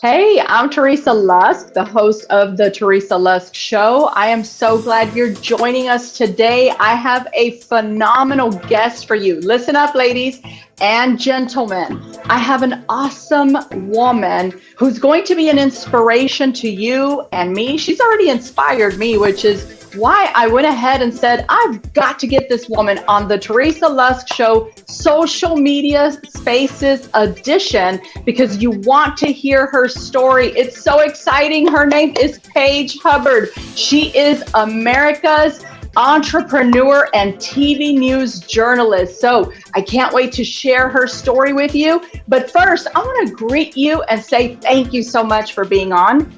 Hey, I'm Teresa Lusk, the host of the Teresa Lusk Show. I am so glad you're joining us today. I have a phenomenal guest for you. Listen up, ladies and gentlemen. I have an awesome woman who's going to be an inspiration to you and me. She's already inspired me, which is why I went ahead and said, I've got to get this woman on the Teresa Lusk Show Social Media Spaces edition because you want to hear her story. It's so exciting. Her name is Paige Hubbard. She is America's entrepreneur and TV news journalist. So I can't wait to share her story with you. But first, I want to greet you and say thank you so much for being on.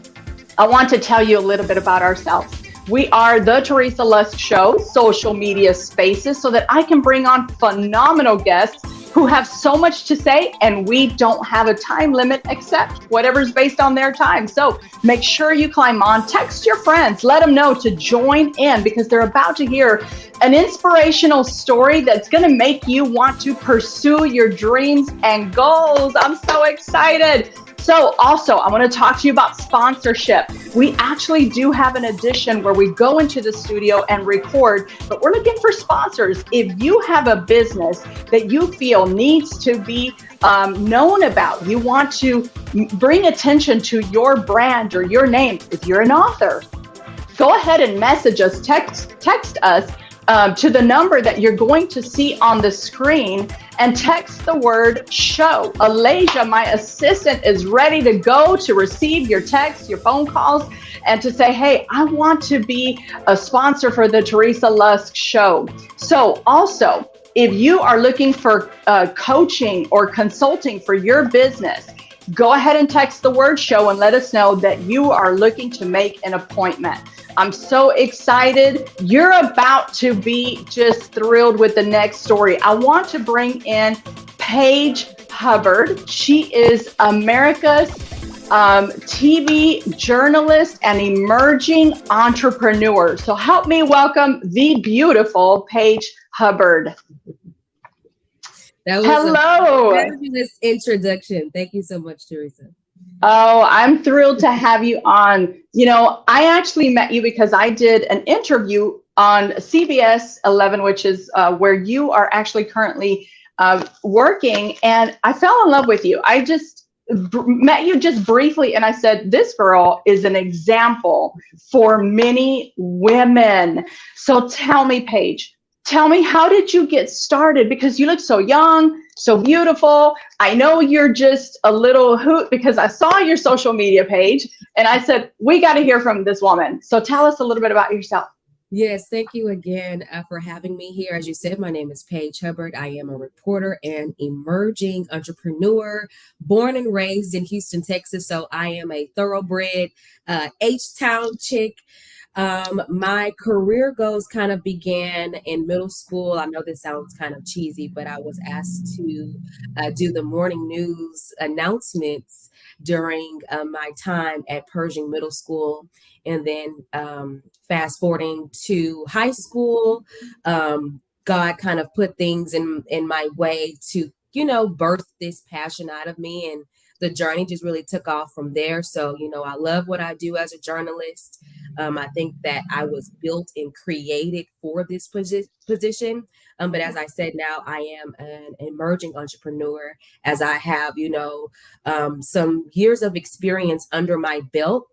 I want to tell you a little bit about ourselves. We are the Teresa Lusk Show, social media spaces, so that I can bring on phenomenal guests who have so much to say, and we don't have a time limit except whatever's based on their time. So make sure you climb on, text your friends, let them know to join in because they're about to hear an inspirational story that's going to make you want to pursue your dreams and goals. I'm so excited. So also, I want to talk to you about sponsorship. We actually do have an edition where we go into the studio and record, but we're looking for sponsors. If you have a business that you feel needs to be known about, you want to bring attention to your brand or your name, if you're an author, go ahead and message us, text us to the number that you're going to see on the screen and text the word show. Alasia, my assistant, is ready to go to receive your texts, your phone calls, and to say, hey, I want to be a sponsor for the Teresa Lusk Show. So also, if you are looking for coaching or consulting for your business, go ahead and text the word show and let us know that you are looking to make an appointment. I'm so excited. You're about to be just thrilled with the next story. I want to bring in Paige Hubbard. She is America's TV journalist and emerging entrepreneur. So help me welcome the beautiful Paige Hubbard. That was Hello. a fabulous introduction. Thank you so much, Teresa. Oh, I'm thrilled to have you on. You know, I actually met you because I did an interview on CBS 11, which is where you are actually currently working. And I fell in love with you. I just met you just briefly. And I said, this girl is an example for many women. So tell me, Paige, tell me, how did you get started? Because you look so young, so beautiful. I know you're just a little hoot because I saw your social media page and I said, we got to hear from this woman. So tell us a little bit about yourself. Yes, thank you again for having me here. As you said, my name is Paige Hubbard. I am a reporter and emerging entrepreneur, born and raised in Houston, Texas. So I am a thoroughbred H-Town chick. My career goals kind of began in middle school. I know this sounds kind of cheesy, but I was asked to do the morning news announcements during my time at Pershing Middle School. And then fast forwarding to high school, God kind of put things in my way to, birth this passion out of me. And the journey just really took off from there. So, I love what I do as a journalist. I think that I was built and created for this position. But as I said, now I am an emerging entrepreneur as I have, some years of experience under my belt.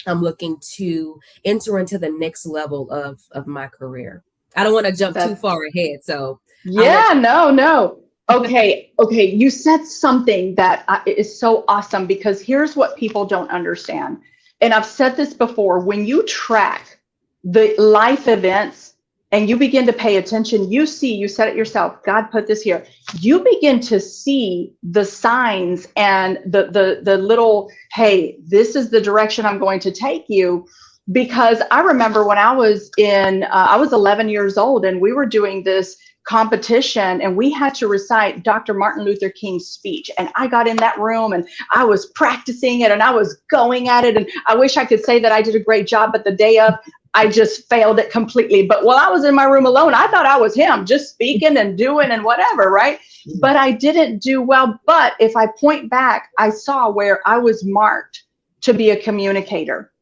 I'm looking to enter into the next level of my career. I don't want to jump too far ahead. So yeah, no. Okay. You said something that is so awesome because here's what people don't understand. And I've said this before, when you track the life events and you begin to pay attention, you said it yourself, God put this here. You begin to see the signs and the little, hey, this is the direction I'm going to take you. Because I remember when I was 11 years old and we were doing this competition, and we had to recite Dr. Martin Luther King's speech. And I got in that room and I was practicing it and I was going at it. And I wish I could say that I did a great job, but the day of, I just failed it completely. But while I was in my room alone, I thought I was him, just speaking and doing and whatever, right? But I didn't do well. But if I point back, I saw where I was marked to be a communicator.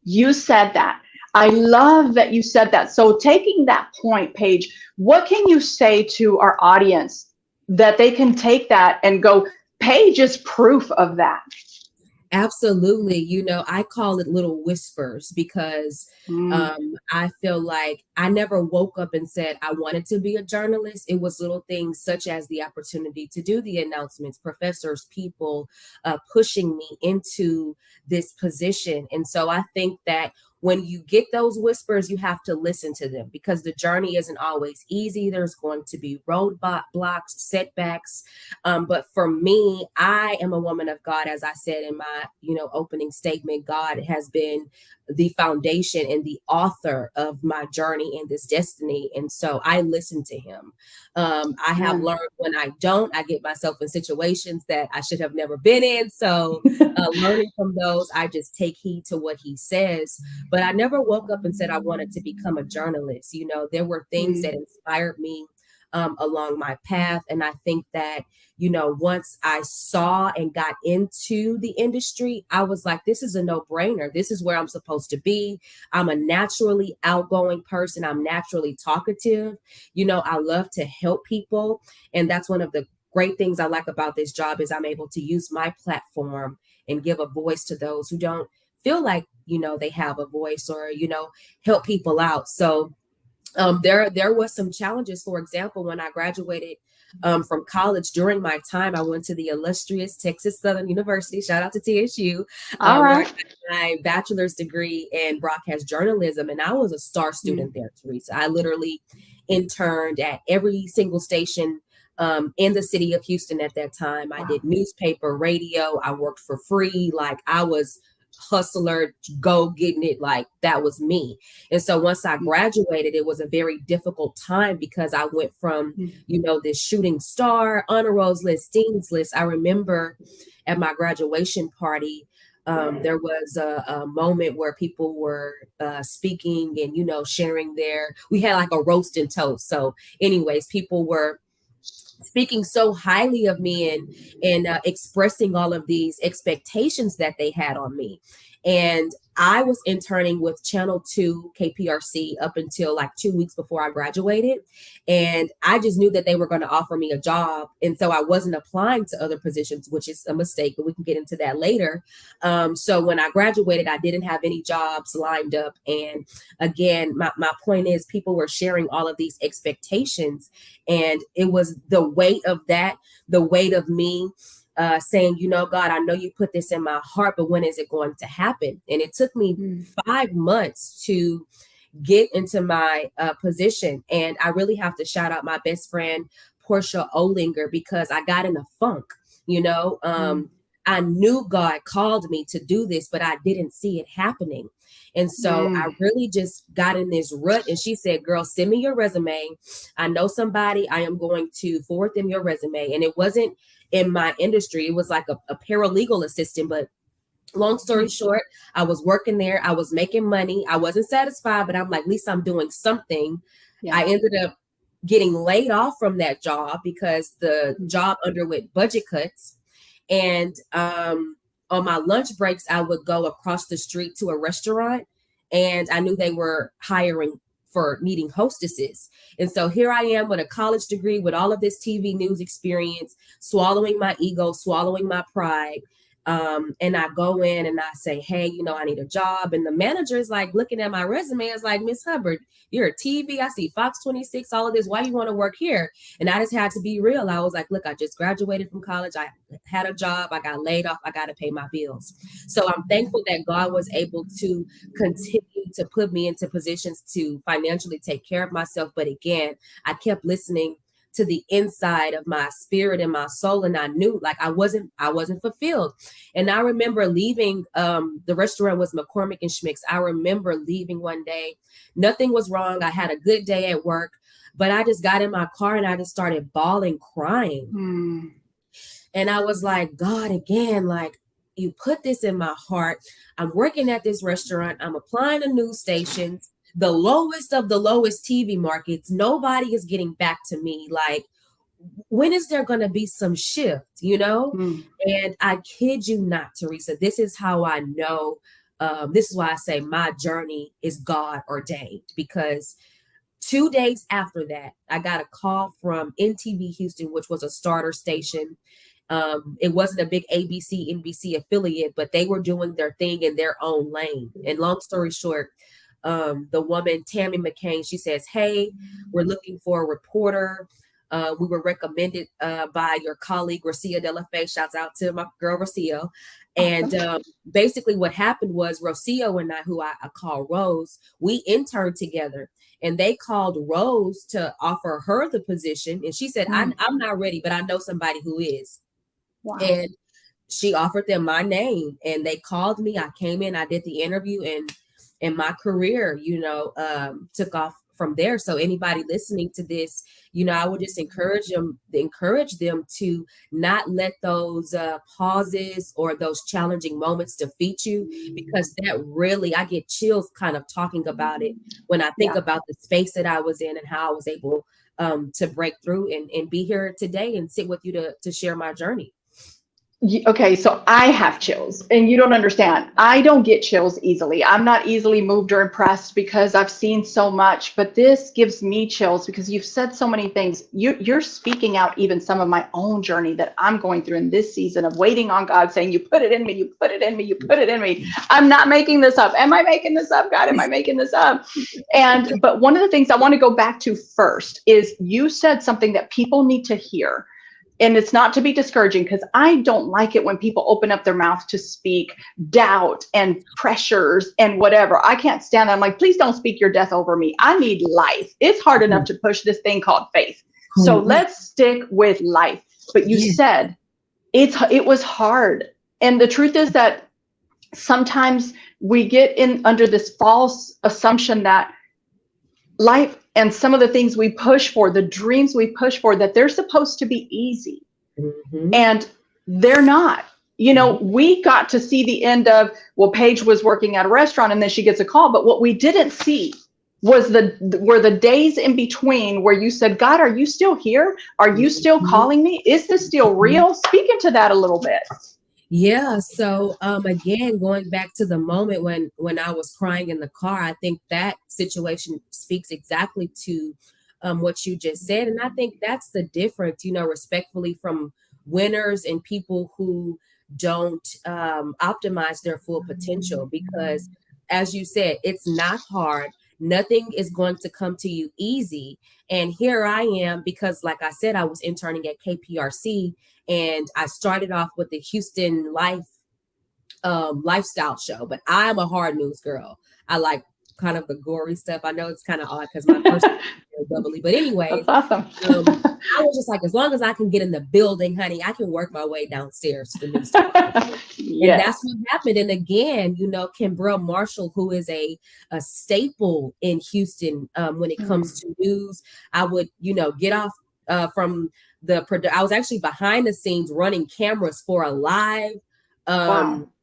You said that. I love that you said that. So taking that point, Paige, what can you say to our audience that they can take that and go, Paige is proof of that? Absolutely. I call it little whispers because I feel like I never woke up and said I wanted to be a journalist. It was little things such as the opportunity to do the announcements, professors, people pushing me into this position. And so I think that when you get those whispers, you have to listen to them because the journey isn't always easy. There's going to be blocks, setbacks. But for me, I am a woman of God. As I said in my, opening statement, God has been the foundation and the author of my journey and this destiny. And so I listen to him. I have learned when I don't, I get myself in situations that I should have never been in. So learning from those, I just take heed to what he says. But I never woke up and said I wanted to become a journalist. There were things that inspired me along my path. And I think that, once I saw and got into the industry, I was like, this is a no-brainer. This is where I'm supposed to be. I'm a naturally outgoing person. I'm naturally talkative. I love to help people. And that's one of the great things I like about this job is I'm able to use my platform and give a voice to those who don't feel like, they have a voice or, help people out. So there was some challenges. For example, when I graduated from college, during my time, I went to the illustrious Texas Southern University. Shout out to TSU. All right. Where I got my bachelor's degree in broadcast journalism. And I was a star student there, Teresa. I literally interned at every single station in the city of Houston at that time. I did newspaper, radio. I worked for free. Like I was hustler, go getting it, like that was me. And so once I graduated, it was a very difficult time because I went from this shooting star, honor rolls list, dean's list. I remember at my graduation party there was a moment where people were speaking and sharing we had like a roast and toast. So anyways, people were speaking so highly of me and expressing all of these expectations that they had on me. And I was interning with Channel 2 KPRC up until like 2 weeks before I graduated. And I just knew that they were going to offer me a job. And so I wasn't applying to other positions, which is a mistake, but we can get into that later. So when I graduated, I didn't have any jobs lined up. And again, my point is people were sharing all of these expectations. And it was the weight of that, the weight of me saying, God, I know you put this in my heart, but when is it going to happen? And it took me 5 months to get into my position. And I really have to shout out my best friend, Portia Olinger, because I got in a funk, I knew God called me to do this, but I didn't see it happening. And so I really just got in this rut. And she said, girl, send me your resume. I know somebody. I am going to forward them your resume. And it wasn't in my industry. It was like a paralegal assistant. But long story short, I was working there. I was making money. I wasn't satisfied, but I'm like, at least I'm doing something. Yeah. I ended up getting laid off from that job because the job underwent budget cuts. And on my lunch breaks, I would go across the street to a restaurant and I knew they were hiring for needing hostesses. And so here I am with a college degree, with all of this TV news experience, swallowing my ego, swallowing my pride. And I go in and I say, hey, I need a job. And the manager is like looking at my resume. It's like, Miss Hubbard, you're a TV. I see Fox 26, all of this. Why you want to work here? And I just had to be real. I was like, look, I just graduated from college. I had a job. I got laid off. I got to pay my bills. So I'm thankful that God was able to continue to put me into positions to financially take care of myself. But again, I kept listening to the inside of my spirit and my soul. And I knew like I wasn't fulfilled. And I remember leaving, the restaurant was McCormick and Schmick's. I remember leaving one day, nothing was wrong. I had a good day at work. But I just got in my car and I just started bawling, crying. Mm. And I was like, God, again, like, you put this in my heart. I'm working at this restaurant. I'm applying to news stations, the lowest of the lowest TV markets. Nobody is getting back to me. Like, when is there going to be some shift, you know? Mm. And I kid you not, Teresa, this is how I know. This is why I say my journey is God ordained, because 2 days after that, I got a call from NTV Houston, which was a starter station. It wasn't a big ABC, NBC affiliate, but they were doing their thing in their own lane. And long story short, the woman, Tammy McCain, she says, hey, we're looking for a reporter. We were recommended by your colleague, Rocio De La Fe. Shouts out to my girl, Rocio. And basically what happened was Rocio and I, who I call Rose, we interned together. And they called Rose to offer her the position. And she said, I'm not ready, but I know somebody who is. Wow. And she offered them my name. And they called me. I came in, I did the interview, and my career, took off from there. So anybody listening to this, I would just encourage them to not let those pauses or those challenging moments defeat you, because that really, I get chills kind of talking about it when I think about the space that I was in and how I was able to break through and be here today and sit with you to share my journey. Okay, so I have chills, and you don't understand. I don't get chills easily. I'm not easily moved or impressed because I've seen so much, but this gives me chills because you've said so many things. You're speaking out even some of my own journey that I'm going through in this season of waiting on God, saying, you put it in me, you put it in me, you put it in me. I'm not making this up. Am I making this up, God? Am I making this up? But one of the things I want to go back to first is you said something that people need to hear. And it's not to be discouraging, because I don't like it when people open up their mouth to speak doubt and pressures and whatever. I can't stand that. I'm like, please don't speak your death over me. I need life. It's hard enough to push this thing called faith. So let's stick with life. But you said it was hard. And the truth is that sometimes we get in under this false assumption that life and some of the things we push for, the dreams we push for, that they're supposed to be easy. And they're not. We got to see the end of, well, Paige was working at a restaurant and then she gets a call. But what we didn't see was were the days in between where you said, God, are you still here? Are you still calling me? Is this still real? Speak into that a little bit. Yeah. So again, going back to the moment when I was crying in the car, I think that situation speaks exactly to what you just said. And I think that's the difference, respectfully, from winners and people who don't optimize their full potential. Because as you said, it's not hard. Nothing is going to come to you easy. And here I am, because like I said, I was interning at KPRC, and I started off with the Houston lifestyle show, but I'm a hard news girl. I like kind of the gory stuff. I know it's kind of odd because my first is bubbly, but anyway, that's awesome. I was just like, as long as I can get in the building, honey, I can work my way downstairs to the news department. And that's what happened. And again, Kimbrell Marshall, who is a staple in Houston when it comes to news, I would, get off from I was actually behind the scenes running cameras for a live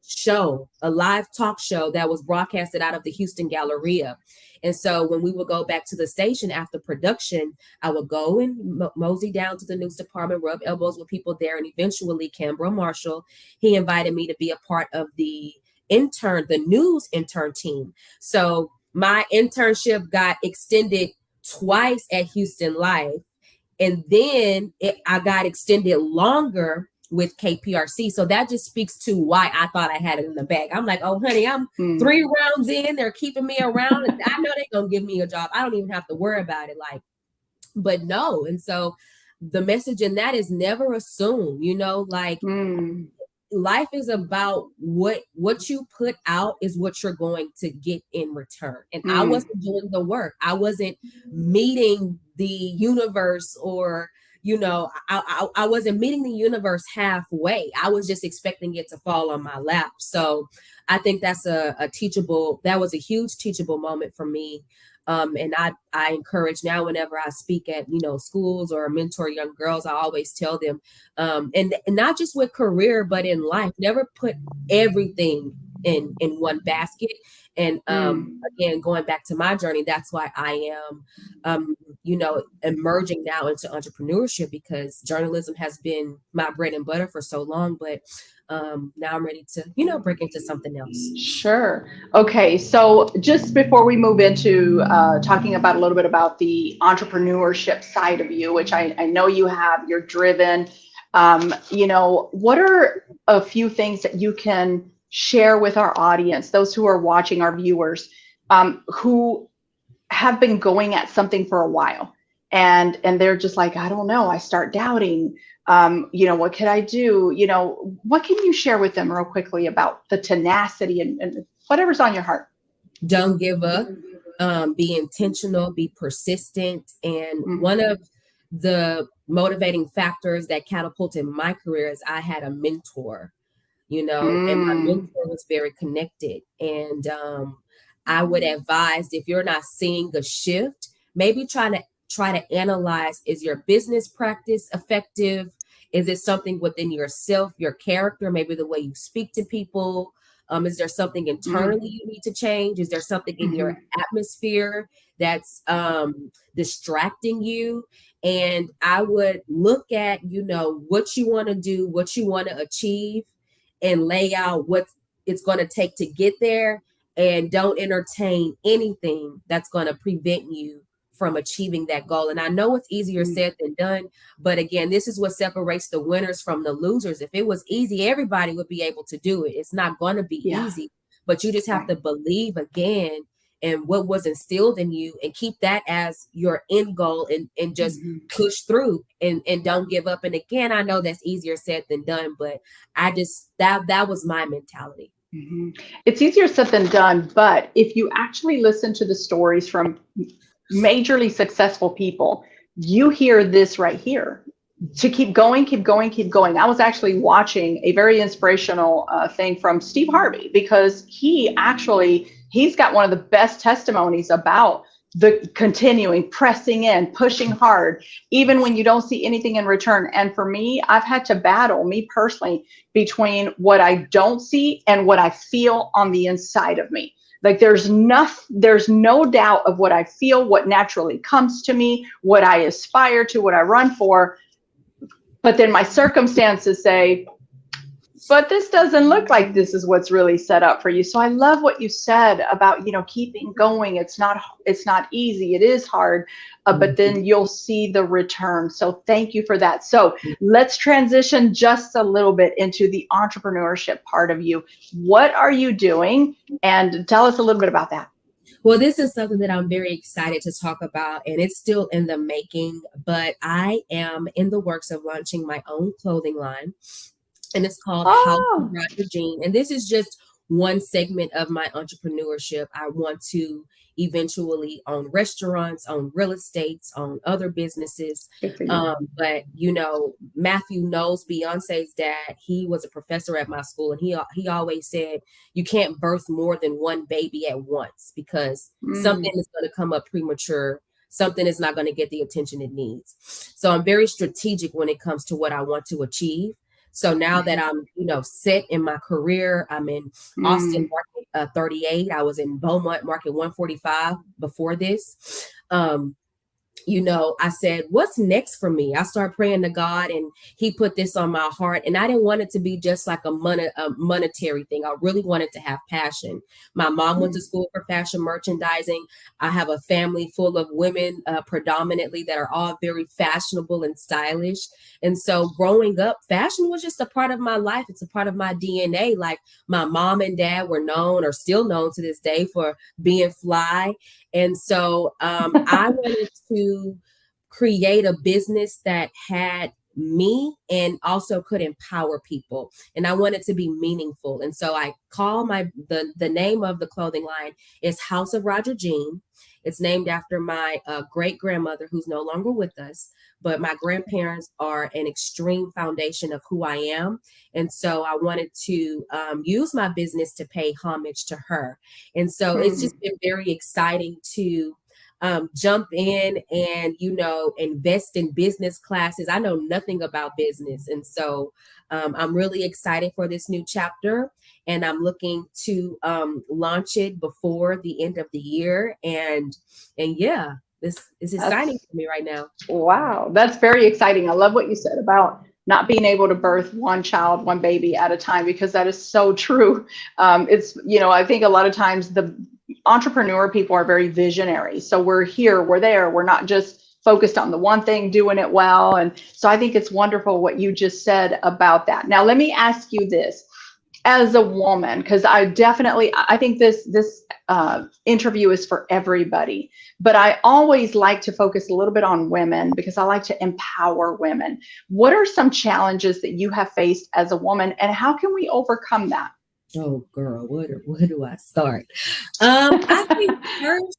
show, a live talk show that was broadcasted out of the Houston Galleria. And so when we would go back to the station after production, I would go and mosey down to the news department, rub elbows with people there. And eventually Kimbrell Marshall, he invited me to be a part of the news intern team. So my internship got extended twice at Houston Life. And then I got extended longer with KPRC. So that just speaks to why I thought I had it in the bag. I'm like, oh, honey, I'm 3 rounds in. They're keeping me around. And I know they're going to give me a job. I don't even have to worry about it. But no. And so the message in that is never assume, life is about what you put out is what you're going to get in return. And I wasn't doing the work. I wasn't meeting the universe, or I wasn't meeting the universe halfway. I was just expecting it to fall on my lap. So I think that's that was a huge teachable moment for me. And I encourage now whenever I speak at, schools or mentor young girls, I always tell them, and not just with career, but in life, never put everything in one basket. And again, going back to my journey, that's why I am, emerging now into entrepreneurship, because journalism has been my bread and butter for so long. But now I'm ready to, break into something else. Sure. Okay. So just before we move into talking about a little bit about the entrepreneurship side of you, which I know you have, you're driven. What are a few things that you can share with our audience, those who are watching, our viewers, who have been going at something for a while, and they're just like, I don't know, I start doubting, what could I do? What can you share with them real quickly about the tenacity and whatever's on your heart? Don't give up. Be intentional, be persistent. And one of the motivating factors that catapulted my career is I had a mentor, and my mentor was very connected. And I would advise, if you're not seeing a shift, maybe try to analyze, is your business practice effective? Is it something within yourself, your character, maybe the way you speak to people? Is there something internally you need to change? Is there something in your atmosphere that's distracting you? And I would look at, what you want to do, what you want to achieve, and lay out what it's going to take to get there. And don't entertain anything that's going to prevent you from achieving that goal. And I know it's easier said than done, but again, this is what separates the winners from the losers. If it was easy, everybody would be able to do it. It's not going to be easy, but you just have to believe again in what was instilled in you and keep that as your end goal, and just push through and don't give up. And again, I know that's easier said than done, but I just, that was my mentality. It's easier said than done, but if you actually listen to the stories from majorly successful people, you hear this right here: to keep going, keep going, keep going. I was actually watching a very inspirational thing from Steve Harvey, because he's got one of the best testimonies about the continuing, pressing in, pushing hard, even when you don't see anything in return. And for me, I've had to battle, me personally, between what I don't see and what I feel on the inside of me. Like there's no doubt of what I feel, what naturally comes to me, what I aspire to, what I run for. But then my circumstances say, but this doesn't look like this is what's really set up for you. So I love what you said about, keeping going. It's not easy. It is hard, but then you'll see the return. So thank you for that. So let's transition just a little bit into the entrepreneurship part of you. What are you doing? And tell us a little bit about that. Well, this is something that I'm very excited to talk about, and it's still in the making, but I am in the works of launching my own clothing line. And it's called House of Roger Jean. And this is just one segment of my entrepreneurship. I want to eventually own restaurants, own real estates, own other businesses. But Matthew knows, Beyonce's dad, he was a professor at my school, and he always said you can't birth more than one baby at once, because something is going to come up premature. Something is not going to get the attention it needs. So I'm very strategic when it comes to what I want to achieve. So now that I'm, set in my career, I'm in Austin Market 38. I was in Beaumont Market 145 before this. I said, what's next for me? I started praying to God, and he put this on my heart. And I didn't want it to be just like a monetary thing. I really wanted to have passion. My mom went to school for fashion merchandising. I have a family full of women, predominantly, that are all very fashionable and stylish. And so growing up, fashion was just a part of my life. It's a part of my DNA. Like my mom and dad were known, or still known to this day, for being fly. And so I wanted to create a business that had me and also could empower people. And I wanted to be meaningful. And so I call the name of the clothing line is House of Roger Jean. It's named after my great grandmother, who's no longer with us, but my grandparents are an extreme foundation of who I am. And so I wanted to use my business to pay homage to her. And so it's just been very exciting to jump in and, invest in business classes. I know nothing about business. And so I'm really excited for this new chapter, and I'm looking to launch it before the end of the year. And yeah, this is exciting for me right now. Wow, that's very exciting. I love what you said about not being able to birth one child, one baby at a time, because that is so true. I think a lot of times the entrepreneur people are very visionary. So we're here, we're there, we're not just focused on the one thing, doing it well. And so I think it's wonderful what you just said about that. Now, let me ask you this. As a woman, because I think this interview is for everybody, but I always like to focus a little bit on women because I like to empower women. What are some challenges that you have faced as a woman, and how can we overcome that? Oh, girl, where do I start? I think first,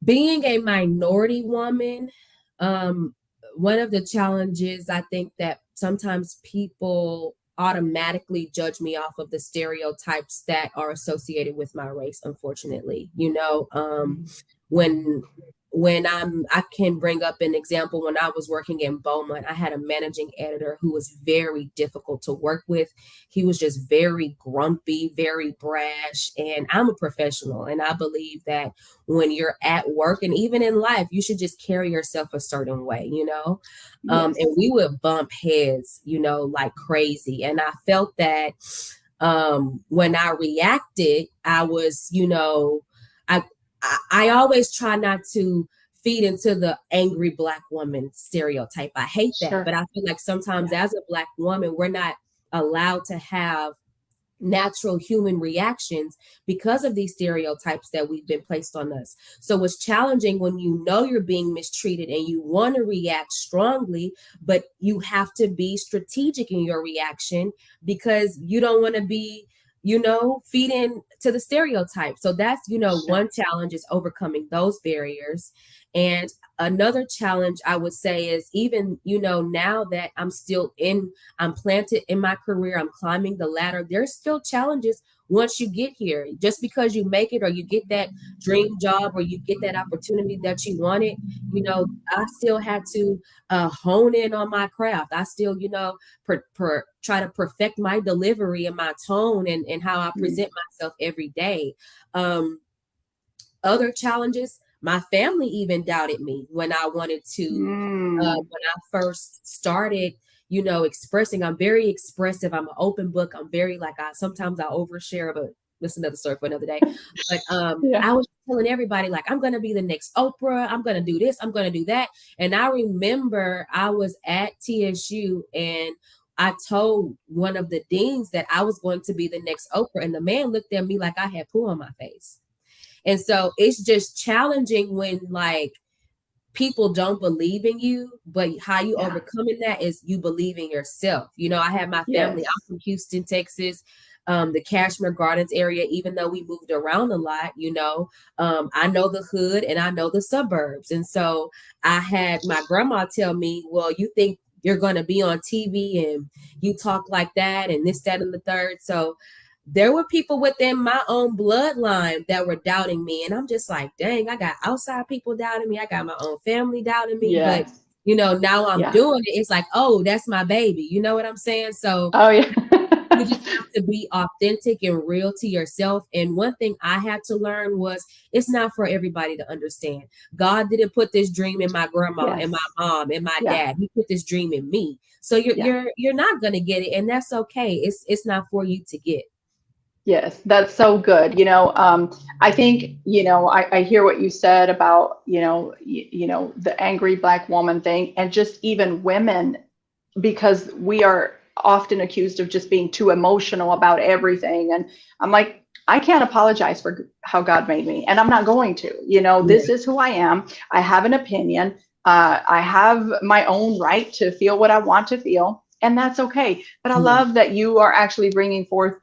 being a minority woman, one of the challenges, I think that sometimes people automatically judge me off of the stereotypes that are associated with my race, unfortunately. When I can bring up an example. When I was working in Beaumont, I had a managing editor who was very difficult to work with. He was just very grumpy, very brash, and I'm a professional, and I believe that when you're at work and even in life, you should just carry yourself a certain way. Yes. And we would bump heads, like crazy. And I felt that when I reacted, I was, I always try not to feed into the angry Black woman stereotype. I hate that, Sure. but I feel like sometimes as a Black woman, we're not allowed to have natural human reactions because of these stereotypes that we've been placed on us. So it's challenging when you're being mistreated and you want to react strongly, but you have to be strategic in your reaction because you don't want to be feeding to the stereotype. So that's, one challenge is overcoming those barriers. And another challenge I would say is even, now that I'm planted in my career, I'm climbing the ladder, there's still challenges once you get here. Just because you make it or you get that dream job or you get that opportunity that you wanted, I still had to hone in on my craft. I still, try to perfect my delivery and my tone and how I present myself every day. Other challenges, my family even doubted me when I wanted to, when I first started, expressing. I'm very expressive. I'm an open book. I'm very sometimes I overshare, but that's another story for another day. But I was telling everybody, I'm going to be the next Oprah. I'm going to do this. I'm going to do that. And I remember I was at TSU and I told one of the deans that I was going to be the next Oprah. And the man looked at me like I had poo on my face. And so it's just challenging when people don't believe in you, but how you overcoming that is you believe in yourself. I have my family. I'm from Houston, Texas, the Cashmere Gardens area. Even though we moved around a lot, I know the hood and I know the suburbs. And so I had my grandma tell me, well, you think you're going to be on TV and you talk like that and this, that, and the third. So there were people within my own bloodline that were doubting me. And I'm just like, dang, I got outside people doubting me. I got my own family doubting me. But, now I'm doing it. It's like, oh, that's my baby. You know what I'm saying? So you just have to be authentic and real to yourself. And one thing I had to learn was it's not for everybody to understand. God didn't put this dream in my grandma and my mom and my dad. He put this dream in me. So you're not going to get it. And that's okay. It's not for you to get. Yes, that's so good. I think, I hear what you said about, the angry Black woman thing, and just even women, because we are often accused of just being too emotional about everything. And I'm like, I can't apologize for how God made me, and I'm not going to. This is who I am. I have an opinion. I have my own right to feel what I want to feel, and that's okay. But I love that you are actually bringing forth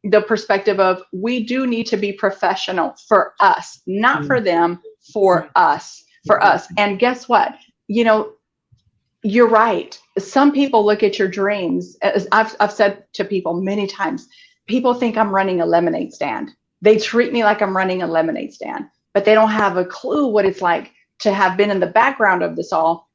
the perspective of we do need to be professional for us, not for them, for us. And guess what? You're right. Some people look at your dreams. As I've said to people many times, people think I'm running a lemonade stand. They treat me like I'm running a lemonade stand. but they don't have a clue what it's like to have been in the background of this all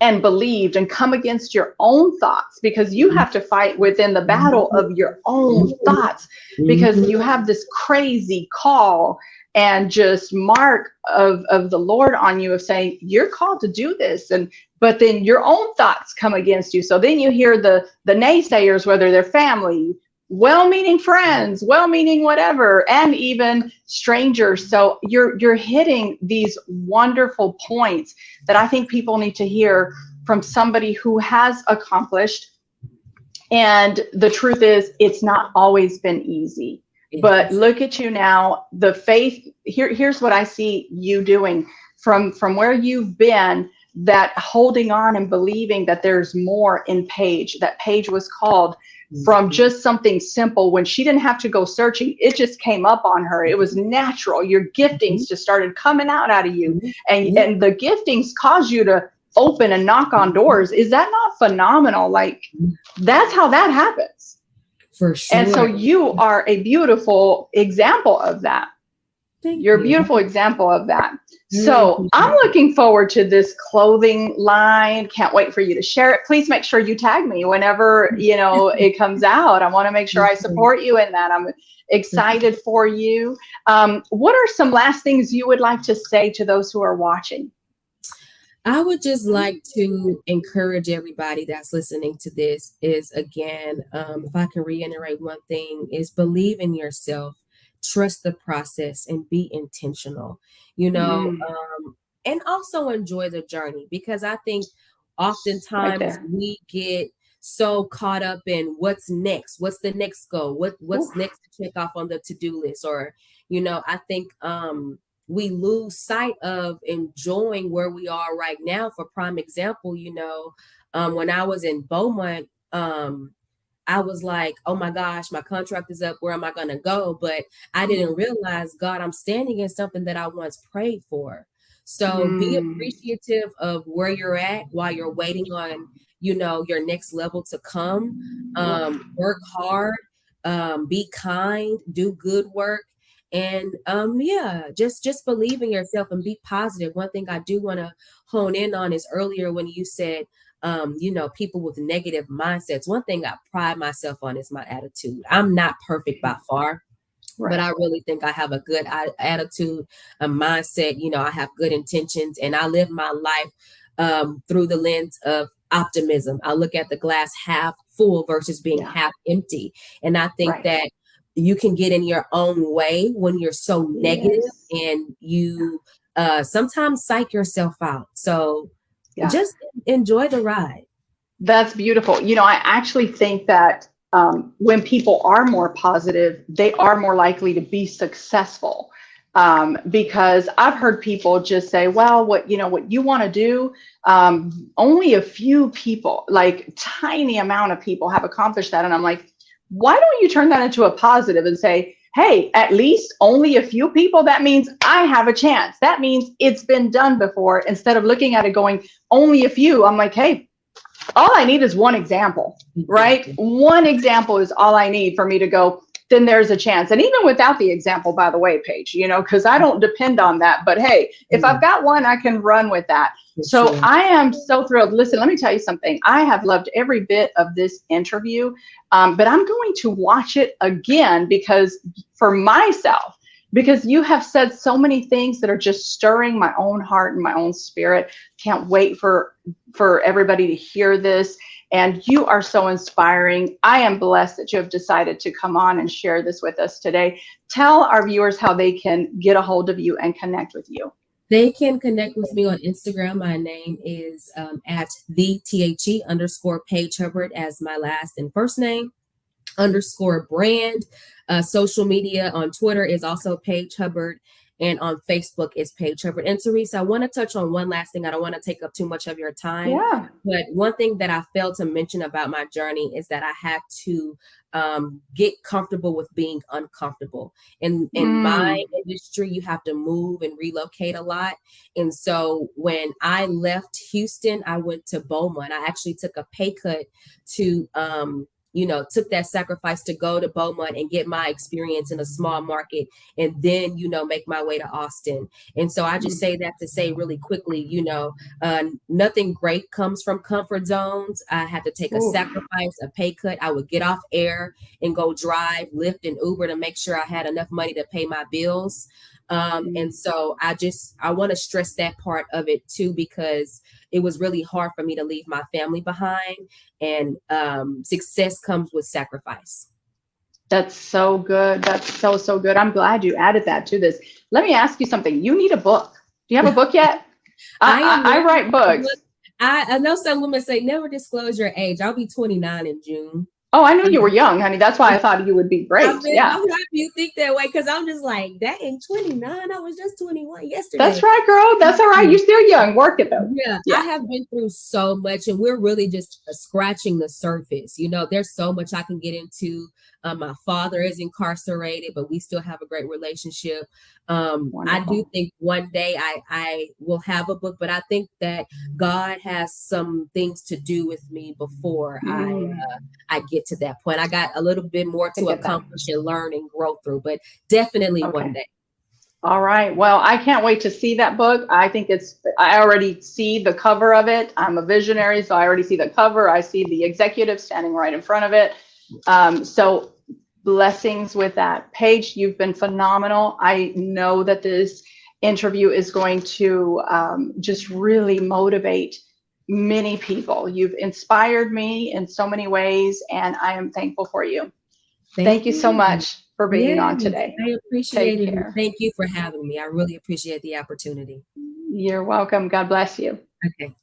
and believed and come against your own thoughts, because you have to fight within the battle of your own thoughts, because you have this crazy call and just mark of the Lord on you of saying you're called to do this. And but then your own thoughts come against you. So then you hear the naysayers, whether they're family, well-meaning friends, well-meaning whatever, and even strangers. So you're hitting these wonderful points that I think people need to hear from somebody who has accomplished. And the truth is, it's not always been easy. But look at you now, the faith, here's what I see you doing from where you've been, that holding on and believing that there's more in Paige, that Paige was called from just something simple. When she didn't have to go searching, it just came up on her. It was natural. Your giftings just started coming out of you, and the giftings cause you to open and knock on doors. Is that not phenomenal? Like, that's how that happens. For sure. And so you are a beautiful example of that. You're a beautiful example of that. So I'm looking forward to this clothing line. Can't wait for you to share it. Please make sure you tag me whenever, it comes out. I want to make sure I support you in that. I'm excited for you. What are some last things you would like to say to those who are watching? I would just like to encourage everybody that's listening to this is, again, if I can reiterate one thing, is believe in yourself, trust the process, and be intentional, and also enjoy the journey, because I think oftentimes we get so caught up in what's next, what's the next goal, what's next to check off on the to-do list, or, I think, we lose sight of enjoying where we are right now. For prime example, when I was in Beaumont, I was like, oh my gosh, my contract is up. Where am I going to go? But I didn't realize, God, I'm standing in something that I once prayed for. So be appreciative of where you're at while you're waiting on, your next level to come. Work hard, be kind, do good work. And just believe in yourself and be positive. One thing I do want to hone in on is earlier when you said, people with negative mindsets. One thing I pride myself on is my attitude. I'm not perfect by far, but I really think I have a good attitude, a mindset. I have good intentions, and I live my life through the lens of optimism. I look at the glass half full versus being half empty. And I think that you can get in your own way when you're so negative, and you sometimes psych yourself out. So just enjoy the ride. That's beautiful. I actually think that when people are more positive, they are more likely to be successful. Because I've heard people just say, well, what you want to do, only a few people, like tiny amount of people have accomplished that. And I'm like, why don't you turn that into a positive and say, hey, at least only a few people? That means I have a chance. That means it's been done before. Instead of looking at it going, only a few, I'm like, hey, all I need is one example, right? One example is all I need for me to go, then there's a chance. And even without the example, by the way, Paige, because I don't depend on that. But hey, if I've got one, I can run with that. So I am so thrilled. Listen, let me tell you something. I have loved every bit of this interview, but I'm going to watch it again because you have said so many things that are just stirring my own heart and my own spirit. Can't wait for everybody to hear this. And you are so inspiring. I am blessed that you have decided to come on and share this with us today. Tell our viewers how they can get a hold of you and connect with you. They can connect with me on Instagram. My name is at _Paige Hubbard as my last and first name _brand. Social media on Twitter is also Paige Hubbard, and on Facebook is Paige Hubbard. And Teresa, I want to touch on one last thing. I don't want to take up too much of your time. But one thing that I failed to mention about my journey is that I had to get comfortable with being uncomfortable. In my industry, you have to move and relocate a lot. And so when I left Houston, I went to Beaumont. I actually took a pay cut to took that sacrifice to go to Beaumont and get my experience in a small market, and then, make my way to Austin. And so I just say that to say really quickly, nothing great comes from comfort zones. I had to take a sacrifice, a pay cut. I would get off air and go drive, Lyft, and Uber to make sure I had enough money to pay my bills. And so I want to stress that part of it too, because it was really hard for me to leave my family behind, and success comes with sacrifice. That's so good. That's so good. I'm glad you added that to this. Let me ask you something. You need a book. Do you have a book yet? I write books. I know some women say never disclose your age. I'll be 29 in June. Oh, I knew you were young, honey. That's why I thought you would be great. I'm happy you think that way, because I'm just like, dang, 29. I was just 21 yesterday. That's right, girl. That's all right. You're still young. Work it though. Yeah, I have been through so much, and we're really just scratching the surface. There's so much I can get into. My father is incarcerated, but we still have a great relationship. I do think one day I will have a book, but I think that God has some things to do with me before I get to that point. I got a little bit more to accomplish and learn and grow through, but definitely one day. All right. Well, I can't wait to see that book. I already see the cover of it. I'm a visionary, so I already see the cover. I see the executive standing right in front of it. So blessings with that. Paige, you've been phenomenal. I know that this interview is going to just really motivate many people. You've inspired me in so many ways, and I am thankful for you. Thank you so much for being on today. I appreciate it. Thank you for having me. I really appreciate the opportunity. You're welcome. God bless you. Okay.